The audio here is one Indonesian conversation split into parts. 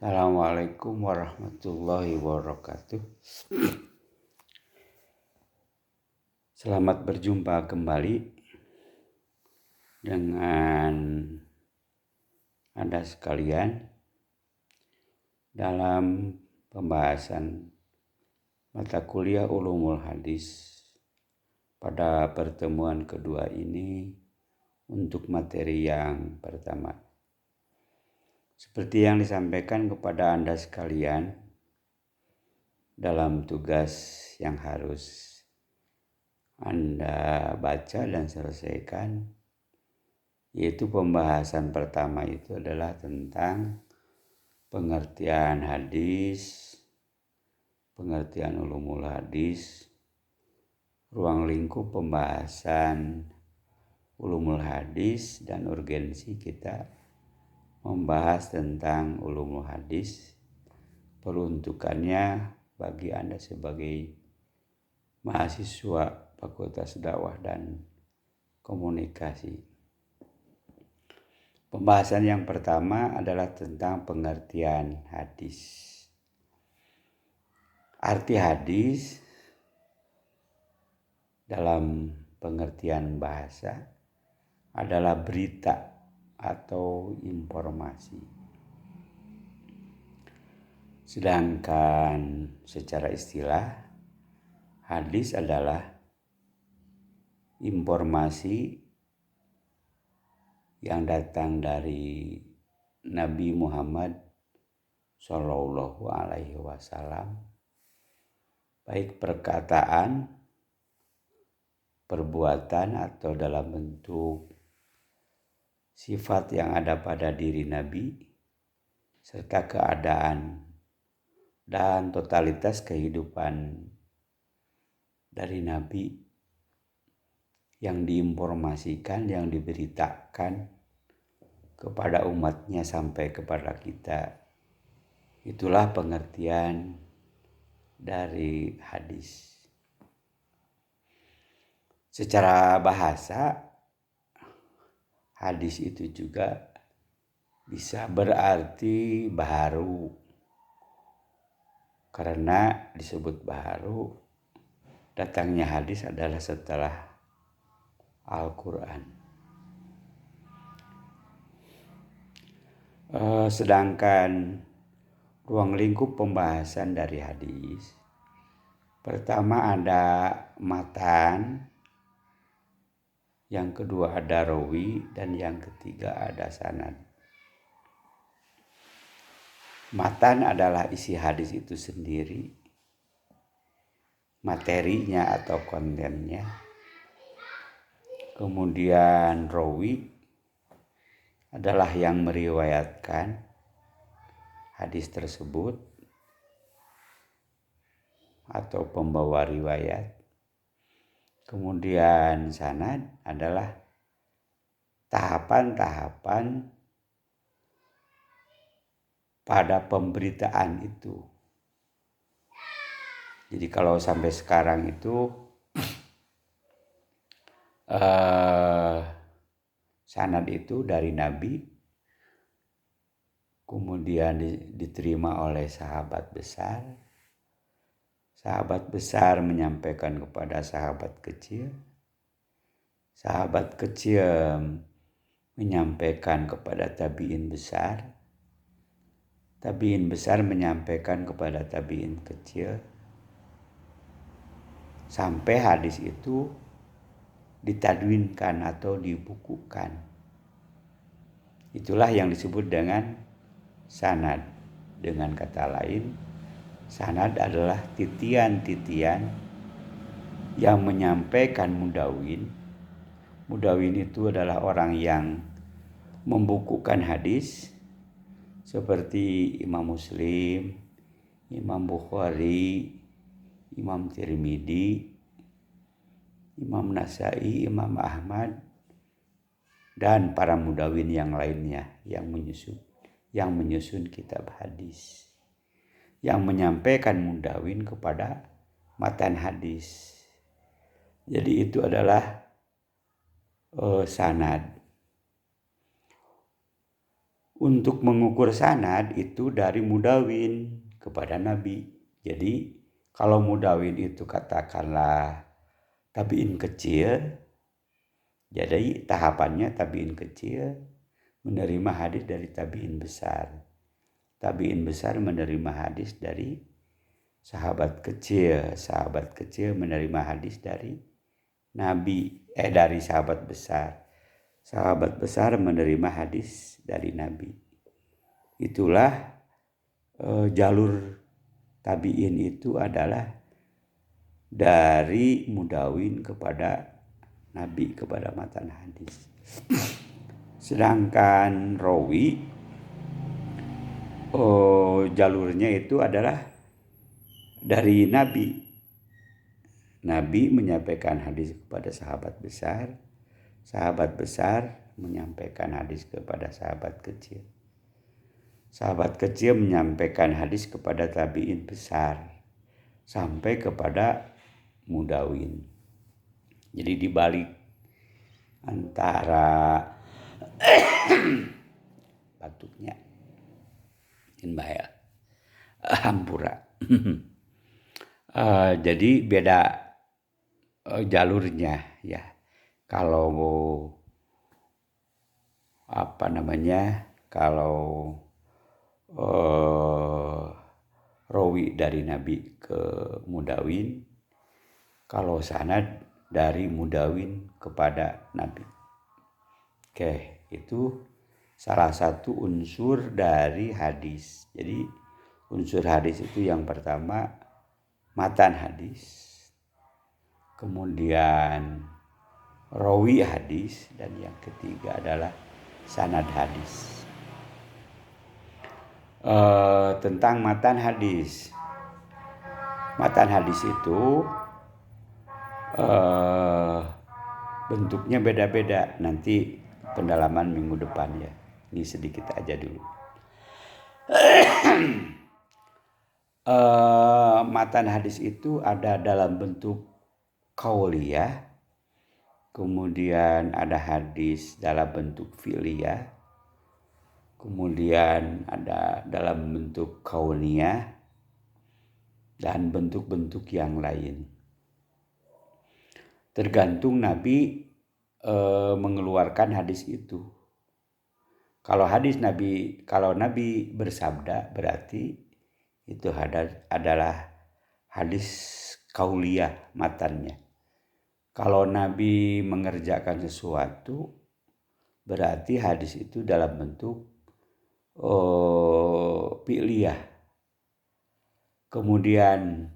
Assalamualaikum warahmatullahi wabarakatuh. Selamat berjumpa kembali dengan Anda sekalian dalam pembahasan mata kuliah Ulumul Hadis pada pertemuan kedua ini untuk materi yang pertama. Seperti yang disampaikan kepada Anda sekalian dalam tugas yang harus Anda baca dan selesaikan, yaitu pembahasan pertama itu adalah tentang pengertian hadis, pengertian ulumul hadis, ruang lingkup pembahasan ulumul hadis, dan urgensi kita membahas tentang ulumul hadis, peruntukannya bagi Anda sebagai mahasiswa Fakultas Dakwah dan Komunikasi. Pembahasan yang pertama adalah tentang pengertian hadis. Arti hadis dalam pengertian bahasa adalah berita atau informasi. Sedangkan secara istilah, hadis adalah informasi yang datang dari Nabi Muhammad Shallallahu Alaihi Wasallam, baik perkataan, perbuatan, atau dalam bentuk sifat yang ada pada diri Nabi, serta keadaan dan totalitas kehidupan dari Nabi yang diinformasikan, yang diberitakan kepada umatnya sampai kepada kita. Itulah pengertian dari hadis. Secara bahasa, hadis itu juga bisa berarti baharu, karena disebut baharu, datangnya hadis adalah setelah Al-Quran. Sedangkan ruang lingkup pembahasan dari hadis, pertama ada matan, yang kedua ada rawi, dan yang ketiga ada sanad. Matan adalah isi hadis itu sendiri, materinya atau kontennya. Kemudian rawi adalah yang meriwayatkan hadis tersebut atau pembawa riwayat. Kemudian sanad adalah tahapan-tahapan pada pemberitaan itu. Jadi kalau sampai sekarang itu sanad itu dari Nabi, kemudian diterima oleh sahabat besar. Sahabat besar menyampaikan kepada sahabat kecil. Sahabat kecil menyampaikan kepada tabi'in besar. Tabi'in besar menyampaikan kepada tabi'in kecil. Sampai hadis itu ditadwinkan atau dibukukan. Itulah yang disebut dengan sanad. Dengan kata lain, sanad adalah titian-titian yang menyampaikan mudawin. Mudawin itu adalah orang yang membukukan hadis, seperti Imam Muslim, Imam Bukhari, Imam Tirmidzi, Imam Nasai, Imam Ahmad, dan para mudawin yang lainnya yang menyusun kitab hadis, yang menyampaikan mudawin kepada matan hadis. Jadi itu adalah sanad. Untuk mengukur sanad itu dari mudawin kepada nabi. Jadi kalau mudawin itu katakanlah tabiin kecil, jadi tahapannya tabiin kecil menerima hadis dari tabiin besar. Tabiin besar menerima hadis dari sahabat kecil menerima hadis dari dari sahabat besar. Sahabat besar menerima hadis dari Nabi. Itulah jalur tabiin itu adalah dari mudawin kepada Nabi, kepada matan hadis. Sedangkan rawi jalurnya itu adalah dari Nabi. Nabi menyampaikan hadis kepada sahabat besar. Sahabat besar menyampaikan hadis kepada sahabat kecil. Sahabat kecil menyampaikan hadis kepada tabiin besar. Sampai kepada mudawin. Jadi dibalik antara batuknya bahaya hampura. Jadi beda jalurnya ya. Kalau kalau rawi dari Nabi ke mudawin, kalau sanad dari mudawin kepada Nabi. Oke, itu salah satu unsur dari hadis. Jadi unsur hadis itu yang pertama matan hadis, kemudian rawi hadis, dan yang ketiga adalah sanad hadis. Tentang matan hadis. Matan hadis itu bentuknya beda-beda. Nanti pendalaman minggu depan ya. Ini sedikit aja dulu. Matan hadis itu ada dalam bentuk qauliyah, kemudian ada hadis dalam bentuk fi'liyah, kemudian ada dalam bentuk kauniyah, dan bentuk-bentuk yang lain. Tergantung Nabi mengeluarkan hadis itu. Kalau Nabi bersabda berarti itu adalah hadis kauliyah matannya. Kalau Nabi mengerjakan sesuatu berarti hadis itu dalam bentuk fi'liyah. Kemudian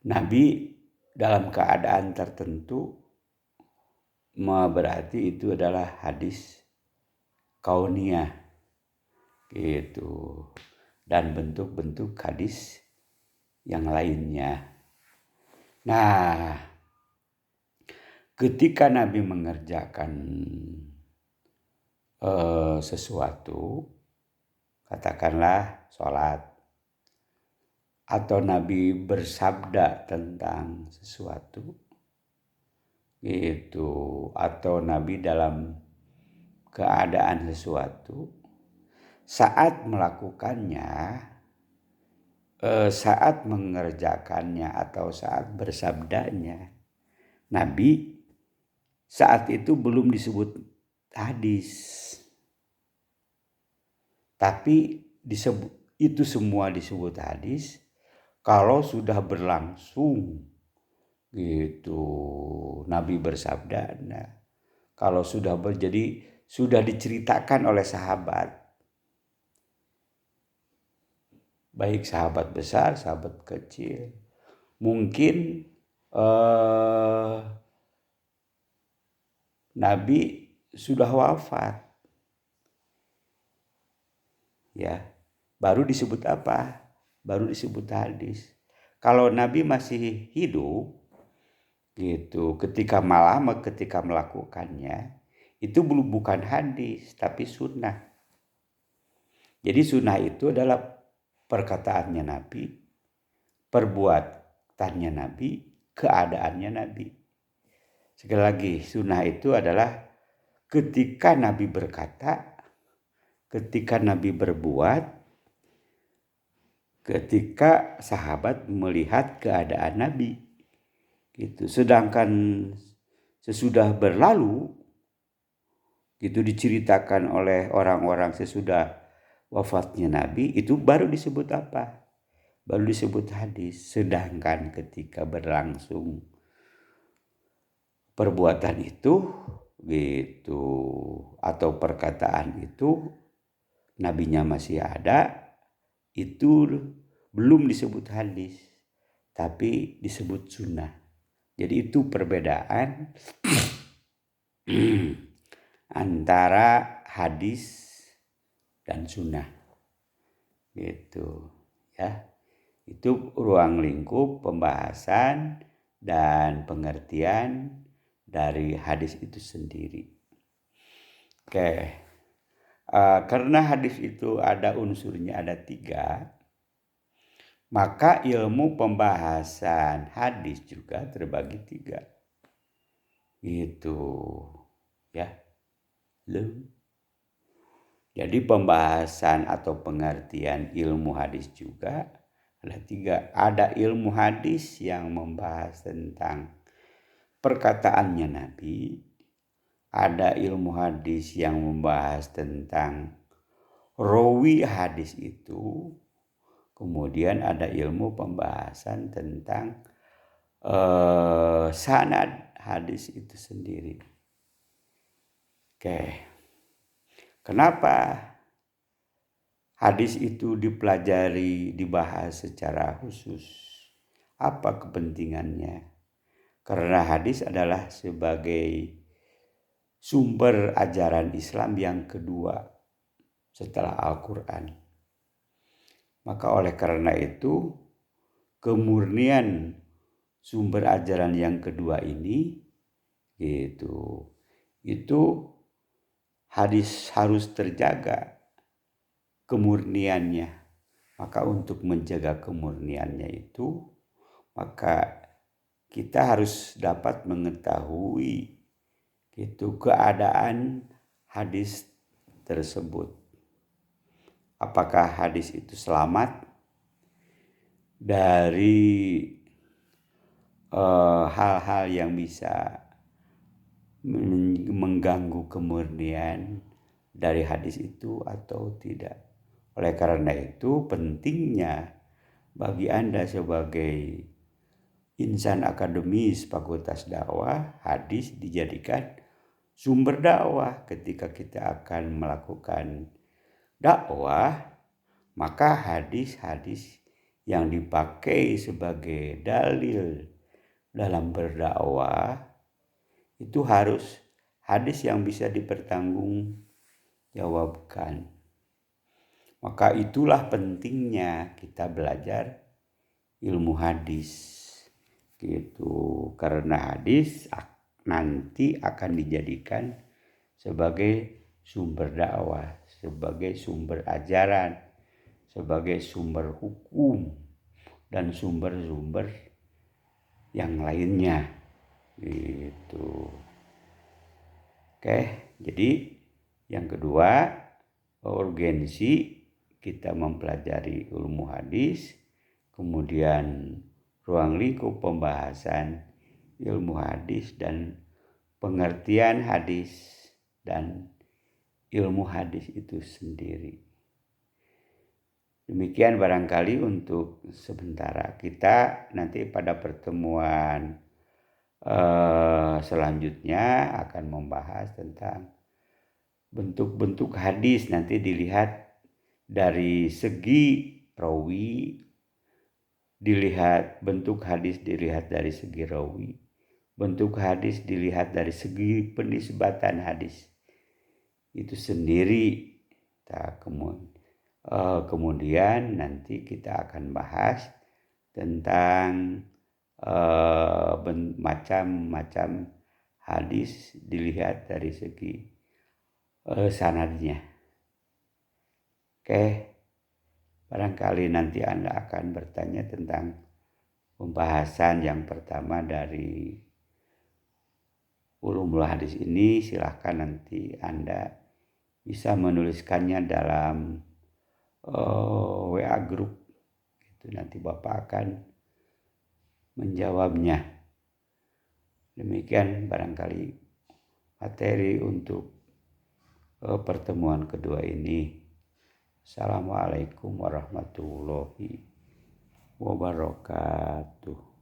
Nabi dalam keadaan tertentu berarti itu adalah hadis kauniyah gitu, dan bentuk-bentuk hadis yang lainnya. Nah, ketika Nabi mengerjakan sesuatu, katakanlah sholat, atau Nabi bersabda tentang sesuatu gitu, atau Nabi dalam keadaan sesuatu, saat melakukannya, saat mengerjakannya atau saat bersabdanya, Nabi saat itu belum disebut hadis, tapi itu semua disebut hadis kalau sudah berlangsung gitu. Nabi bersabda, nah, kalau sudah sudah diceritakan oleh sahabat, baik sahabat besar, sahabat kecil, mungkin Nabi sudah wafat, ya, baru disebut apa? Baru disebut hadis. Kalau Nabi masih hidup, gitu, ketika melakukannya, itu bukan hadis, tapi sunnah. Jadi sunnah itu adalah perkataannya Nabi, perbuatannya Nabi, keadaannya Nabi. Sekali lagi, sunnah itu adalah ketika Nabi berkata, ketika Nabi berbuat, ketika sahabat melihat keadaan Nabi. Gitu. Sedangkan sesudah berlalu, itu diceritakan oleh orang-orang sesudah wafatnya Nabi, itu baru disebut apa? Baru disebut hadis. Sedangkan ketika berlangsung perbuatan itu gitu atau perkataan itu nabinya masih ada, itu belum disebut hadis, tapi disebut sunnah. Jadi itu perbedaan antara hadis dan sunnah gitu ya. Itu ruang lingkup pembahasan dan pengertian dari hadis itu sendiri. Oke, karena hadis itu ada unsurnya, ada 3, maka ilmu pembahasan hadis juga terbagi 3. Gitu ya. Jadi pembahasan atau pengertian ilmu hadis juga ada 3. Ada ilmu hadis yang membahas tentang perkataannya Nabi. Ada ilmu hadis yang membahas tentang rawi hadis itu. Kemudian ada ilmu pembahasan tentang sanad hadis itu sendiri. Oke. Kenapa hadis itu dipelajari, dibahas secara khusus? Apa kepentingannya? Karena hadis adalah sebagai sumber ajaran Islam yang kedua setelah Al-Quran. Maka oleh karena itu, kemurnian sumber ajaran yang kedua ini, itu hadis harus terjaga kemurniannya. Maka untuk menjaga kemurniannya itu, maka kita harus dapat mengetahui keadaan hadis tersebut. Apakah hadis itu selamat dari hal-hal yang bisa mengganggu kemurnian dari hadis itu atau tidak. Oleh karena itu pentingnya bagi Anda sebagai insan akademis Fakultas Dakwah, hadis dijadikan sumber dakwah. Ketika kita akan melakukan dakwah, maka hadis-hadis yang dipakai sebagai dalil dalam berdakwah itu harus hadis yang bisa dipertanggungjawabkan. Maka itulah pentingnya kita belajar ilmu hadis. Gitu. Karena hadis nanti akan dijadikan sebagai sumber dakwah, sebagai sumber ajaran, sebagai sumber hukum dan sumber-sumber yang lainnya. Gitu. Oke, jadi yang kedua, urgensi kita mempelajari ilmu hadis, kemudian ruang lingkup pembahasan ilmu hadis dan pengertian hadis dan ilmu hadis itu sendiri. Demikian barangkali untuk sementara. Kita nanti pada pertemuan selanjutnya akan membahas tentang bentuk-bentuk hadis. Nanti dilihat dari segi rawi, dilihat bentuk hadis dilihat dari segi rawi, bentuk hadis dilihat dari segi penisbatan hadis itu sendiri. Kemudian nanti kita akan bahas tentang macam-macam hadis dilihat dari segi sanadnya. Oke, barangkali nanti Anda akan bertanya tentang pembahasan yang pertama dari ulumul hadis ini, silahkan nanti Anda bisa menuliskannya dalam WA grup. Itu nanti Bapak akan menjawabnya. Demikian barangkali materi untuk pertemuan kedua ini. Assalamualaikum warahmatullahi wabarakatuh.